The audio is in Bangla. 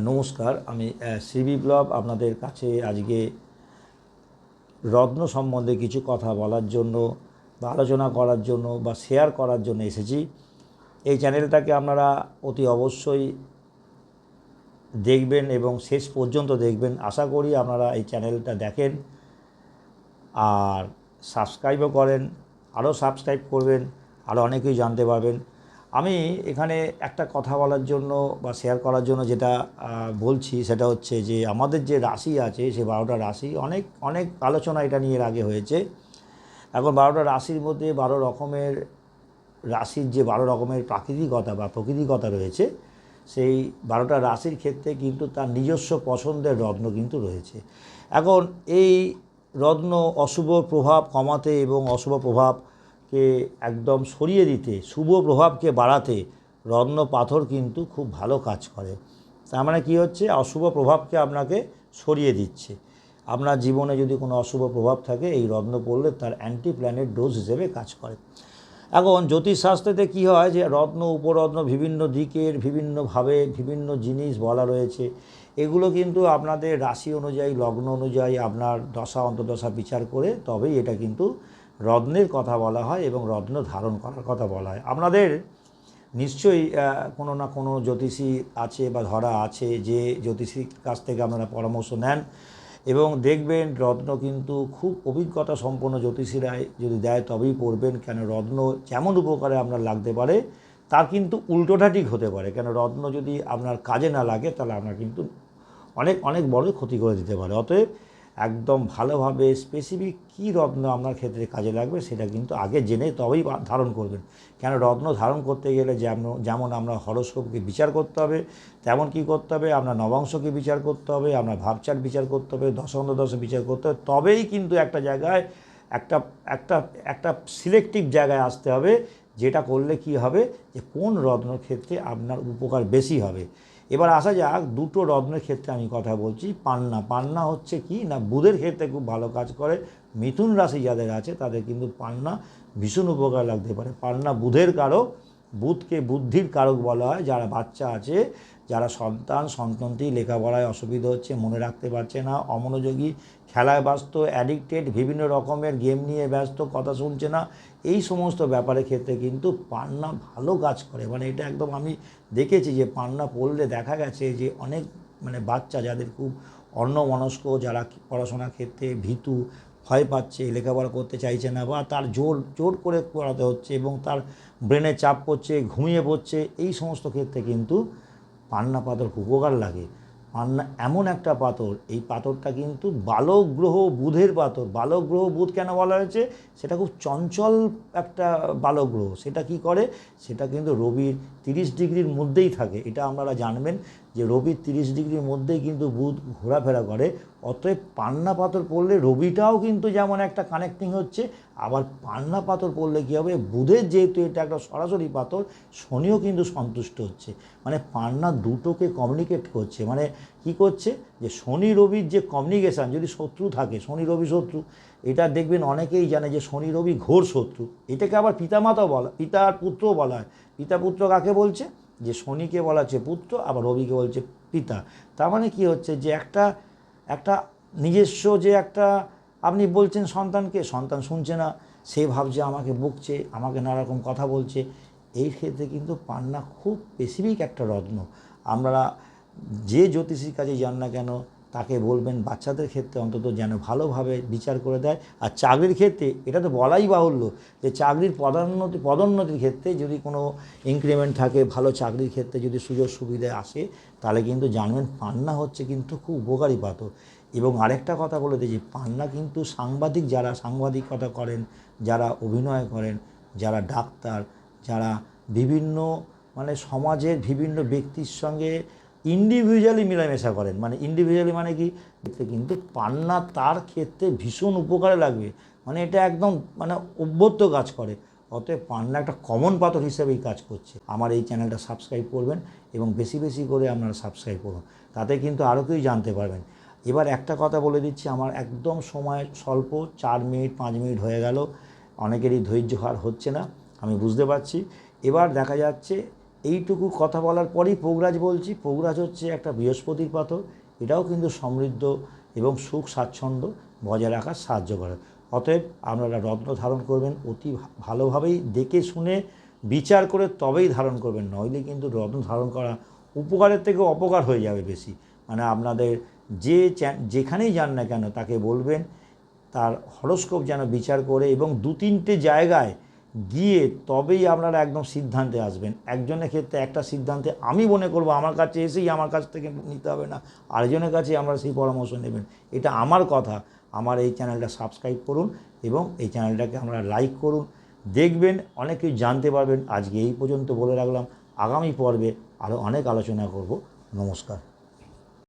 নমস্কার, আমি শ্রী বিপ্লব আপনাদের কাছে আজকে রত্ন সম্বন্ধে কিছু কথা বলার জন্য বা আলোচনা করার জন্য বা শেয়ার করার জন্য এসেছি। এই চ্যানেলটাকে আপনারা অতি অবশ্যই দেখবেন এবং শেষ পর্যন্ত দেখবেন। আশা করি আপনারা এই চ্যানেলটা দেখেন আর সাবস্ক্রাইবও করেন, আরও সাবস্ক্রাইব করবেন, আরও অনেকেই জানতে পারবেন। আমি এখানে একটা কথা বলার জন্য বা শেয়ার করার জন্য যেটা বলছি সেটা হচ্ছে যে আমাদের যে রাশি আছে সে 12টা রাশি অনেক অনেক আলোচনা এটা নিয়ে এর আগে হয়েছে। এখন 12টা রাশির মধ্যে 12 রকমের রাশির যে 12 রকমের প্রাকৃতিকতা বা প্রকৃতিকতা রয়েছে, সেই 12টা রাশির ক্ষেত্রে কিন্তু তার নিজস্ব পছন্দের রত্ন কিন্তু রয়েছে। এখন এই রত্ন অশুভ প্রভাব কমাতে এবং অশুভ প্রভাবকে একদম সরিয়ে দিতে, শুভ প্রভাবকে বাড়াতে রত্ন পাথর কিন্তু খুব ভালো কাজ করে। তার মানে কী হচ্ছে, অশুভ প্রভাবকে আপনাকে সরিয়ে দিচ্ছে। আপনার জীবনে যদি কোনো অশুভ প্রভাব থাকে, এই রত্ন পড়লে তার অ্যান্টি প্ল্যানেট ডোজ হিসেবে কাজ করে। এখন জ্যোতিষশাস্ত্রেতে কী হয় যে রত্ন উপরত্ন বিভিন্ন দিকের বিভিন্নভাবে বিভিন্ন জিনিস বলা রয়েছে। এগুলো কিন্তু আপনাদের রাশি অনুযায়ী, লগ্ন অনুযায়ী, আপনার দশা অন্তর্দশা বিচার করে তবেই এটা কিন্তু রত্নের কথা বলা হয় এবং রত্ন ধারণ করার কথা বলা হয়। আপনাদের নিশ্চয়ই কোনো না কোনো জ্যোতিষী আছে বা ধরা আছে যে জ্যোতিষীর কাছ থেকে আপনারা পরামর্শ নেন এবং দেখবেন রত্ন কিন্তু খুব অভিজ্ঞতা সম্পন্ন জ্যোতিষীরাই যদি দেয় তবেই পড়বেন। কেন রত্ন যেমন উপকারে আপনার লাগতে পারে তার কিন্তু উল্টোটা ঠিক হতে পারে। কেন রত্ন যদি আপনার কাজে না লাগে তাহলে আপনার কিন্তু অনেক অনেক বড় ক্ষতি করে দিতে পারে। অতএব একদম ভালোভাবে স্পেসিফিক কী রত্ন আপনার ক্ষেত্রে কাজে লাগবে সেটা কিন্তু আগে জেনে তবেই ধারণ করবেন। কেন রত্ন ধারণ করতে গেলে যেমন আমরা হরস্কোপকে বিচার করতে হবে, তেমন কী করতে হবে, আপনার নবাংশকে বিচার করতে হবে, আপনার ভাবচার বিচার করতে হবে, দশা বিচার করতে হবে। তবেই কিন্তু একটা জায়গায় একটা একটা একটা সিলেক্টিভ জায়গায় আসতে হবে, যেটা করলে কি হবে যে কোন রত্নর ক্ষেত্রে আপনার উপকার বেশি হবে। এবার আসা যাক দুটো রত্নের ক্ষেত্রে আমি কথা বলছি। পান্না পান্না হচ্ছে কি না, বুধের ক্ষেত্রে খুব ভালো কাজ করে। মিথুন রাশি যাদের আছে তাদের কিন্তু পান্না ভীষণ উপকার লাগতে পারে। পান্না বুধের কারক, বুধকে বুদ্ধির কারক বলা হয়। যারা বাচ্চা আছে, যারা সন্তানটি লেখাপড়ায় অসুবিধা হচ্ছে, মনে রাখতে পারছে না, অমনোযোগী, খেলায় ব্যস্ত, অ্যাডিক্টেড, বিভিন্ন রকমের গেম নিয়ে ব্যস্ত, কথা শুনছে না, এই সমস্ত ব্যাপারের ক্ষেত্রে কিন্তু পান্না ভালো কাজ করে। মানে এটা একদম আমি দেখেছি যে পান্না পড়লে দেখা গেছে যে অনেক বাচ্চা যাদের খুব অন্যমনস্ক, যারা পড়াশোনার ক্ষেত্রে ভীতু, ভয় পাচ্ছে, লেখাপড়া করতে চাইছে না, বা তার জোর জোর করে পড়াতে হচ্ছে এবং তার ব্রেনে চাপ পড়ছে, ঘুমিয়ে পড়ছে, এই সমস্ত ক্ষেত্রে কিন্তু পান্না পাথর খুব উপকার লাগে। পান্না এমন একটা পাথর, এই পাথরটা কিন্তু বালক গ্রহ বুধের পাথর। বালক গ্রহ বুধ কেন বলা হয়েছে, সেটা খুব চঞ্চল একটা বালক গ্রহ। সেটা কি করে, সেটা কিন্তু রবির 30 ডিগ্রির মধ্যেই থাকে। এটা আপনারা জানবেন যে রবির 30 ডিগ্রির মধ্যেই কিন্তু বুধ ঘোরাফেরা করে। অতএব পান্না পাথর পড়লে রবিটাও কিন্তু যেমন একটা কানেক্টিং হচ্ছে, আবার পান্না পাথর পড়লে কী হবে, বুধের যেহেতু এটা একটা সরাসরি পাথর, শনিও কিন্তু সন্তুষ্ট হচ্ছে। মানে পান্না দুটোকে কমিউনিকেট করছে। মানে কি করছে, যে শনি রবির যে কমিউনিকেশান, যদি শত্রু থাকে, শনি রবি শত্রু, এটা দেখবেন অনেকেই জানে যে শনি রবি ঘোর শত্রু। এটাকে আবার পিতামাতাও বলা, পিতা আর পুত্রও বলা হয়। পিতা পুত্র কাকে বলছে, যে শনিকে বলা হচ্ছে পুত্র, আবার রবিকে বলছে পিতা। তার মানে কী হচ্ছে, যে একটা একটা নিজস্ব যে একটা, আপনি বলছেন সন্তানকে, সন্তান শুনছে না, সে ভাবছে আমাকে বকছে, আমাকে নানারকম কথা বলছে। এই ক্ষেত্রে কিন্তু পান্না খুব স্পেসিফিক একটা রত্ন। আমরা যে জ্যোতিষীর কাছে যান না কেন তাকে বলবেন বাচ্চাদের ক্ষেত্রে অন্তত যেন ভালোভাবে বিচার করে দেয়। আর চাকরির ক্ষেত্রে এটা তো বলাই বাহুল্য যে চাকরির পদোন্নতির ক্ষেত্রে যদি কোনো ইনক্রিমেন্ট থাকে, ভালো চাকরির ক্ষেত্রে যদি সুযোগ সুবিধা আসে, তাহলে কিন্তু জানবেন পান্না হচ্ছে কিন্তু খুব উপকারী পাথর। এবং আরেকটা কথা বলে দিই যে পান্না কিন্তু সাংবাদিক, যারা সাংবাদিকতা করেন, যারা অভিনয় করেন, যারা ডাক্তার, যারা বিভিন্ন সমাজের বিভিন্ন ব্যক্তির সঙ্গে ইন্ডিভিজুয়ালি মেলামেশা করেন, ইন্ডিভিজুয়ালি কি, কিন্তু পান্না তার ক্ষেত্রে ভীষণ উপকারে লাগবে। এটা একদম অভ্যর্থ কাজ করে। অতএব পান্না একটা কমন পাথর হিসেবেই কাজ করছে। আমার এই চ্যানেলটা সাবস্ক্রাইব করবেন এবং বেশি বেশি করে আপনারা সাবস্ক্রাইব করুন, তাতে কিন্তু আরও কেউ জানতে পারবেন। এবার একটা কথা বলে দিচ্ছি, আমার একদম সময় স্বল্প, 4 মিনিট 5 মিনিট হয়ে গেল, অনেকেরই ধৈর্য হার হচ্ছে না, আমি বুঝতে পারছি। এবার দেখা যাচ্ছে এইটুকু কথা বলার পরেই পোগরাজ বলছি। পোগরাজ হচ্ছে একটা বৃহস্পতির পাথর, এটাও কিন্তু সমৃদ্ধ এবং সুখ স্বাচ্ছন্দ্য বজায় রাখার সাহায্য করে। অতএব আপনারা রত্ন ধারণ করবেন, অতি ভালোভাবেই দেখে শুনে বিচার করে তবেই ধারণ করবেন, নইলে কিন্তু রত্ন ধারণ করা উপকারের থেকে অপকার হয়ে যাবে বেশি। মানে আপনাদের যেখানেই যান না কেন তাকে বলবেন তার হরোস্কোপ যেন বিচার করে এবং 2-3টে জায়গায় গিয়ে তবেই আপনারা একদম সিদ্ধান্তে আসবেন। একজনের ক্ষেত্রে একটা সিদ্ধান্তে আমি মনে করব আমার কাছে এসেই আমার কাছ থেকে নিতে হবে না, আরেকজনের কাছে আমরা সেই পরামর্শ নেবেন। এটা আমার কথা। আমার এই চ্যানেলটা সাবস্ক্রাইব করুন এবং এই চ্যানেলটাকে আমরা লাইক করুন, দেখবেন অনেক কিছু জানতে পারবেন। আজকে এই পর্যন্ত বলে রাখলাম, আগামী পর্বে আরও অনেক আলোচনা করব। নমস্কার।